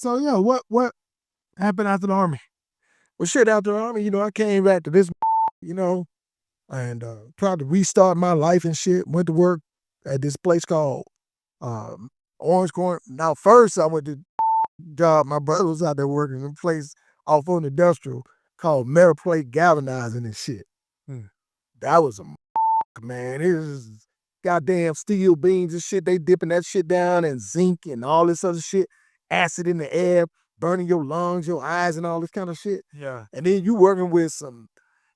So yeah, what happened after the Army? Well, shit, after the Army, I came back to this, and tried to restart my life and shit. Went to work at this place called um, Orange Corn. Now, first I went to job. My brother was out there working in a place off on industrial called Metal Plate Galvanizing and shit. Hmm. That was a man. It was goddamn steel beams and shit. They dipping that shit down in zinc and all this other shit. Acid in the air, burning your lungs, your eyes, and all this kind of shit. Yeah. And then you working with some,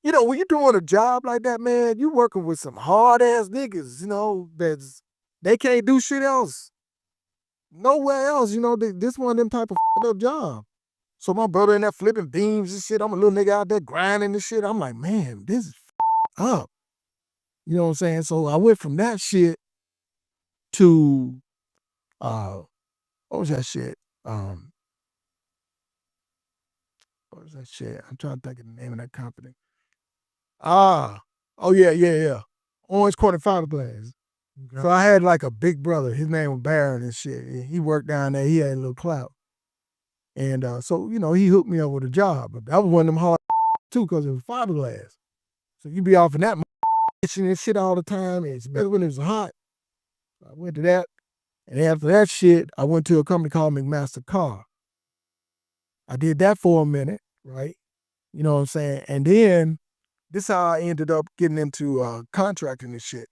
when you're doing a job like that, man, you working with some hard ass niggas, they can't do shit else. Nowhere else, this one of them type of up job. So my brother in there flipping beams and shit. I'm a little nigga out there grinding and shit. I'm like, man, this is up. You know what I'm saying? So I went from that shit to what was that shit? What was that shit? I'm trying to think of the name of that company. Oh yeah. Orange Quarter Fiberglass. Okay. So I had like a big brother. His name was Baron and shit. He worked down there. He had a little clout. And so, he hooked me up with a job. But that was one of them hard too, because it was fiberglass. So you be off in that itching and shit all the time, especially when it was hot. I went to that. And after that shit, I went to a company called McMaster Car. I did that for a minute, right? You know what I'm saying? And then this how I ended up getting into contracting and shit.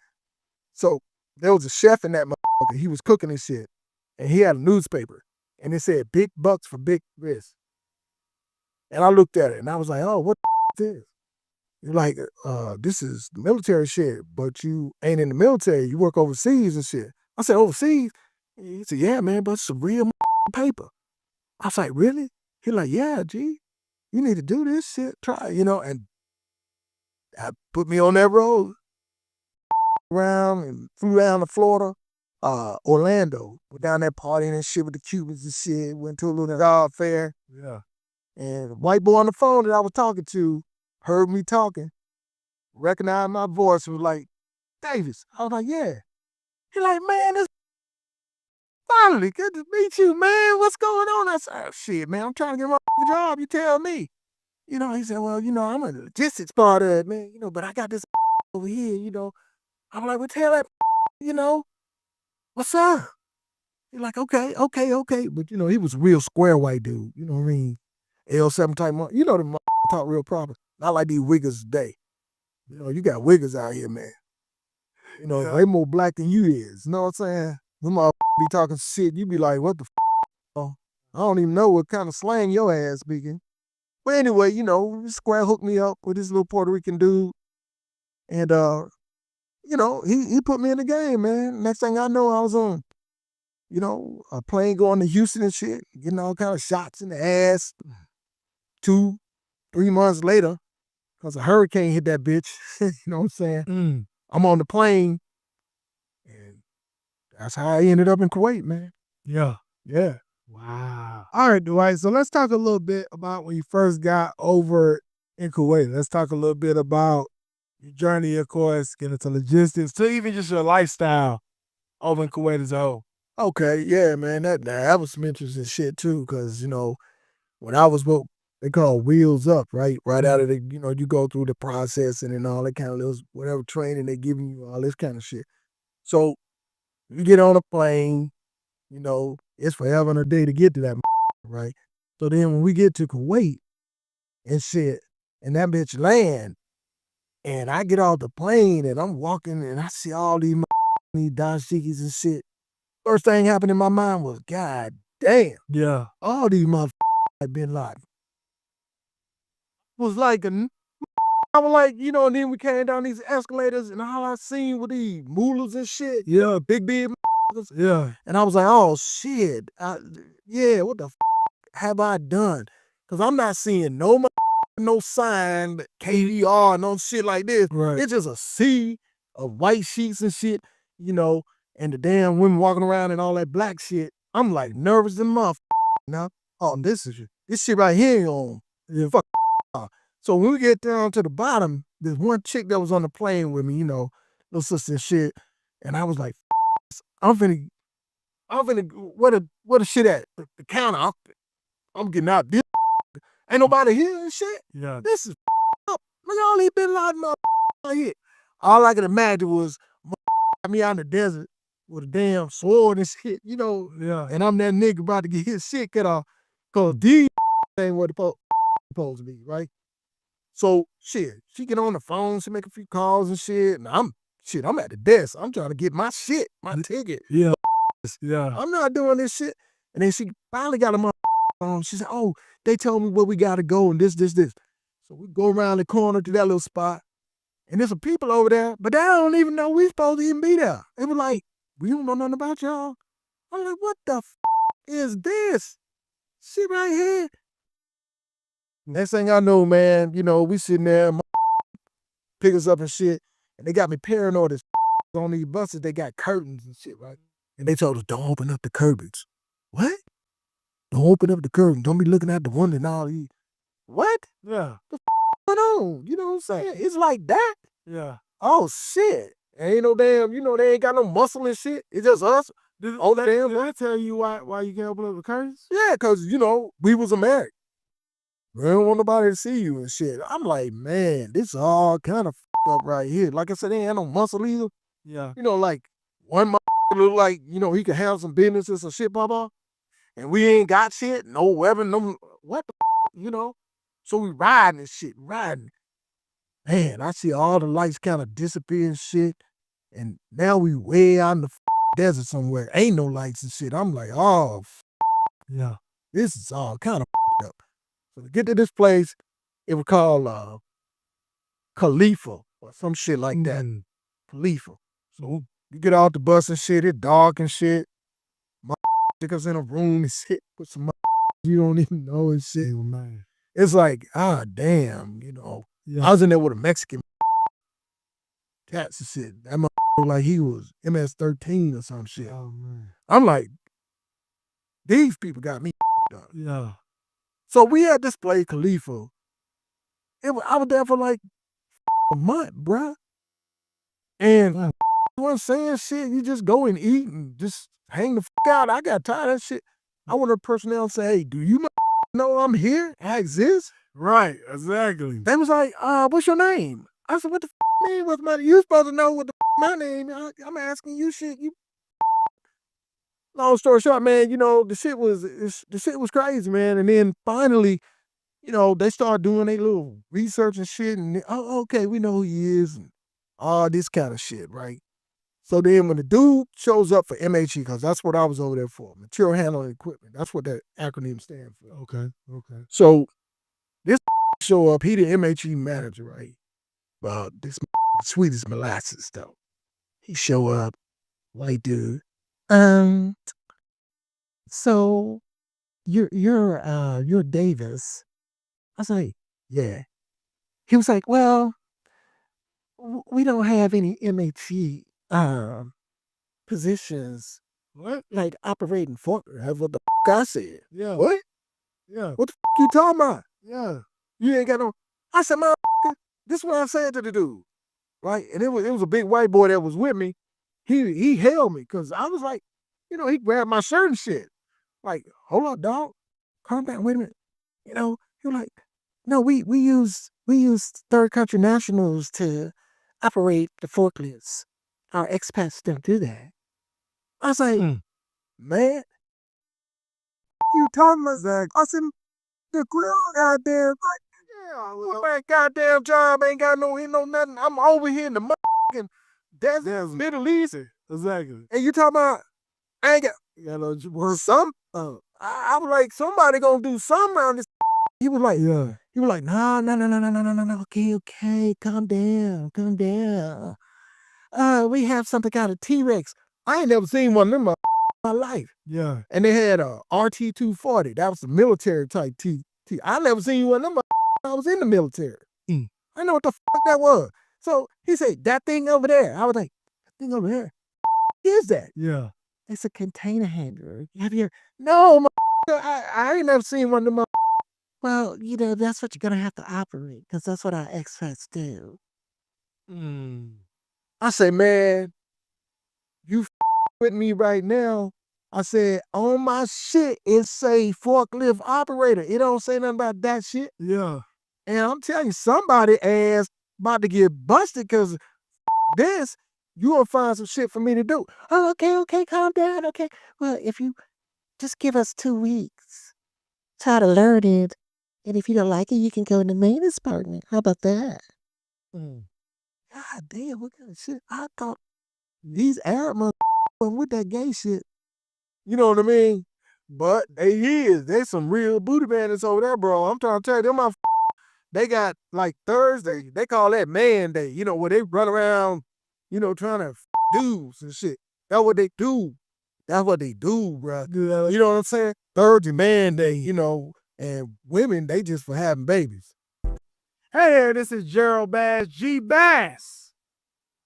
So there was a chef in that motherfucker. He was cooking and shit. And he had a newspaper. And it said, big bucks for big risks. And I looked at it and I was like, oh, what the is this? You're like, this is military shit, but you ain't in the military. You work overseas and shit. I said, overseas? He said, yeah, man, but it's some real paper. I was like, really? He like, yeah, G, you need to do this shit. Try, and that put me on that road. Around and flew down to Florida, Orlando. Went down there partying and shit with the Cubans and shit. Went to a little job fair. Yeah. And the white boy on the phone that I was talking to heard me talking, recognized my voice, and was like, Davis. I was like, yeah. He like, man, this finally good to meet you, man. What's going on? I said, oh, shit, man, I'm trying to get my job. You tell me. He said, well, I'm a logistics part of it, man. But I got this over here, I'm like, well, tell that, what's up? He's like, okay. But, he was a real square white dude. You know what I mean? L7 type, the talk real proper. Not like these wiggers today. You got wiggers out here, man. They more black than you is. You know what I'm saying? Them all be talking shit. You be like, what the f? I don't even know what kind of slang your ass speaking. But anyway, Square hooked me up with this little Puerto Rican dude. And, he put me in the game, man. Next thing I know, I was on, a plane going to Houston and shit, getting all kind of shots in the ass. 2-3 months later, because a hurricane hit that bitch. You know what I'm saying? I'm on the plane. And that's how I ended up in Kuwait, man. Yeah. Yeah. Wow. All right, Dwight. So let's talk a little bit about when you first got over in Kuwait. Let's talk a little bit about your journey, of course, getting into logistics, to even just your lifestyle over in Kuwait as a whole. Okay, yeah, man. That was some interesting shit too, because, when I was what they call wheels up, right? Right out of the, you go through the processing and all that kind of little, whatever training they giving you, all this kind of shit. So you get on a plane, it's forever and a day to get to that, right? So then when we get to Kuwait and shit, and that bitch land, and I get off the plane and I'm walking and I see all these dashikis and shit. First thing happened in my mind was, God damn. Yeah. All these motherfuckers have been like. Was like I was like, and then we came down these escalators and all I seen were these mullahs and shit. Yeah. Big motherfuckers. Yeah. And I was like, oh shit. What the have I done? Because I'm not seeing no sign, KBR, no shit like this. Right. It's just a sea of white sheets and shit, and the damn women walking around and all that black shit. I'm like nervous as motherfucker. Now, this shit right here on. Yeah. Fuck. So when we get down to the bottom, there's one chick that was on the plane with me, little sister and shit, and I was like, I'm finna, where the shit at? The counter. I'm getting out this. Ain't nobody here and shit. Yeah. This is up. Man, y'all ain't been a lot of here. All I could imagine was me out in the desert with a damn sword and shit, you know. Yeah. And I'm that nigga about to get his shit cut off. Cause these ain't what the supposed to be, right? So shit, she get on the phone, she make a few calls and shit, and I'm at the desk. I'm trying to get my shit, my ticket. Yeah. Yeah. I'm not doing this shit. And then she finally got him on the phone. She said, "Oh, they told me where we gotta go and this. So we go around the corner to that little spot. And there's some people over there, but they don't even know we supposed to even be there. They were like, we don't know nothing about y'all. I'm like, what the is this? Shit right here. Next thing I know, man, you know, we sitting there, pick us up and shit, and they got me paranoid as on these buses. They got curtains and shit, right? And they told us, don't open up the curtains. What? Don't open up the curtains. Don't be looking out the window and all these. What? Yeah. The going on? You know what I'm saying? It's like that. Yeah. Oh shit. Ain't no damn, you know, they ain't got no muscle and shit. It's just us. Did Damn. I tell you why you can't open up the curtains? Yeah, cause you know, we was American. We don't want nobody to see you and shit. I'm like, man, this all kind of up right here. Like I said, they ain't had no muscle either. Yeah. You know, like one look like, you know, he could have some businesses or shit, blah. And we ain't got shit, no weapon, no what the you know. So we riding and shit, riding. Man, I see all the lights kind of disappear and shit. And now we way out in the desert somewhere. Ain't no lights and shit. I'm like, oh, Yeah. this is all kind of up. So to get to this place, it was called Khalifa or some shit like that. Khalifa. So you get out the bus and shit, it's dark and shit. My stick us in a room and shit with some you don't even know and shit. Oh, man. It's like, damn, you know. Yeah. I was in there with a Mexican cats and shit. That looked like he was MS-13 or some shit. Oh, man. I'm like, these people got me up. Yeah. So we had this place, Khalifa. I was there for like a month, bruh. And I wasn't saying shit. You just go and eat and just hang the out. I got tired of that shit. I wanted the personnel to say, hey, do you know I'm here? I exist? Right. Exactly. They was like, what's your name? I said, what the name? What's my name? You supposed to know what the my name. I'm asking you shit. You. Long story short, man, you know, the shit was crazy, man. And then finally, you know, they started doing their little research and shit. And okay, we know who he is and all this kind of shit, right? So then when the dude shows up for MHE, because that's what I was over there for, material handling equipment. That's what that acronym stands for. Okay. Okay. So this show up, he the MHE manager, right? This sweet as molasses, though. He show up, white dude. So you're Davis. I was like, yeah. He was like, well, we don't have any MHE positions What? like operating forklift. That's what the I said. Yeah. What? Yeah. What the you talking about? Yeah. You ain't got no. I said, this is what I said to the dude, right? And it was a big white boy that was with me. He held me because I was like, you know, he grabbed my shirt and shit. Like, hold up, dog. Calm down. Wait a minute. You know, he was like, no, we use third country nationals to operate the forklifts. Our expats don't do that. I was like, man, you talking about that? I said, the grill goddamn. Yeah, what my goddamn job ain't got no nothing. I'm over here in the motherfucking desert, Middle East. Exactly. And you talking about I ain't got no some. I was like, somebody gonna do something around this. He was like, Yeah. He was like, no. Okay, calm down. We have something called a T-Rex. I ain't never seen one of them in my life. Yeah. And they had a RT-240. That was the military type T. I never seen one of them. I was in the military. I know what the fuck that was. So he said, that thing over there. I was like, that thing over there? What is that? Yeah. It's a container handler. Have you? No, I ain't never seen one of them. Well, you know, that's what you're going to have to operate because that's what our expats do. I say, man, you with me right now I said, on my shit, it say forklift operator. It don't say nothing about that shit. Yeah. And I'm telling you, somebody ass about to get busted because this, you gonna find some shit for me to do. Oh, okay, calm down. Okay. Well, if you just give us 2 weeks, try to learn it. And if you don't like it, you can go in the maintenance department. How about that? God damn, what kind of shit? I thought these Arab motherfuckers with that gay shit. You know what I mean? But they some real booty bandits over there, bro. I'm trying to tell you, them they got like Thursday, they call that man day, where they run around, trying to dudes and shit. That's what they do. That's what they do, bro. Yeah. You know what I'm saying? Thursday man day, and women, they just for having babies. Hey there, this is Gerald Bass, G Bass,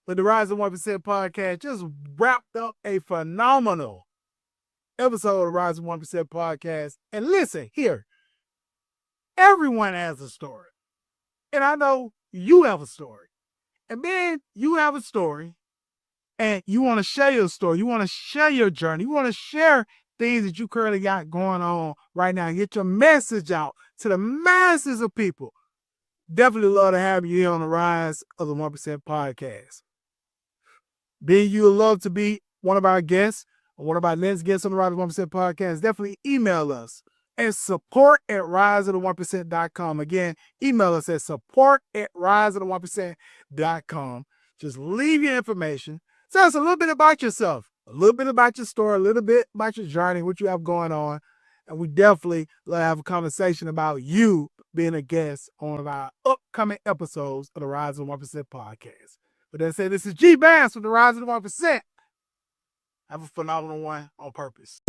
with the Rise of 1% podcast. Just wrapped up a phenomenal episode of the Rise of 1% podcast. And listen, here, everyone has a story. And I know you have a story. And then you have a story and you want to share your story. You want to share your journey. You want to share things that you currently got going on right now. Get your message out to the masses of people. Definitely love to have you here on the Rise of the 1% podcast. Being you would love to be one of our guests or one of our next guests on the Rise of the 1% podcast, definitely email us at support@riseofthe1%.com. Again, email us at support@riseofthe1%.com. Just leave your information. Tell us a little bit about yourself, a little bit about your story, a little bit about your journey, what you have going on. And we definitely love to have a conversation about you being a guest on our upcoming episodes of the Rise of the 1% podcast. But that said, this is G Bass with the Rise of the 1%. Have a phenomenal one on purpose.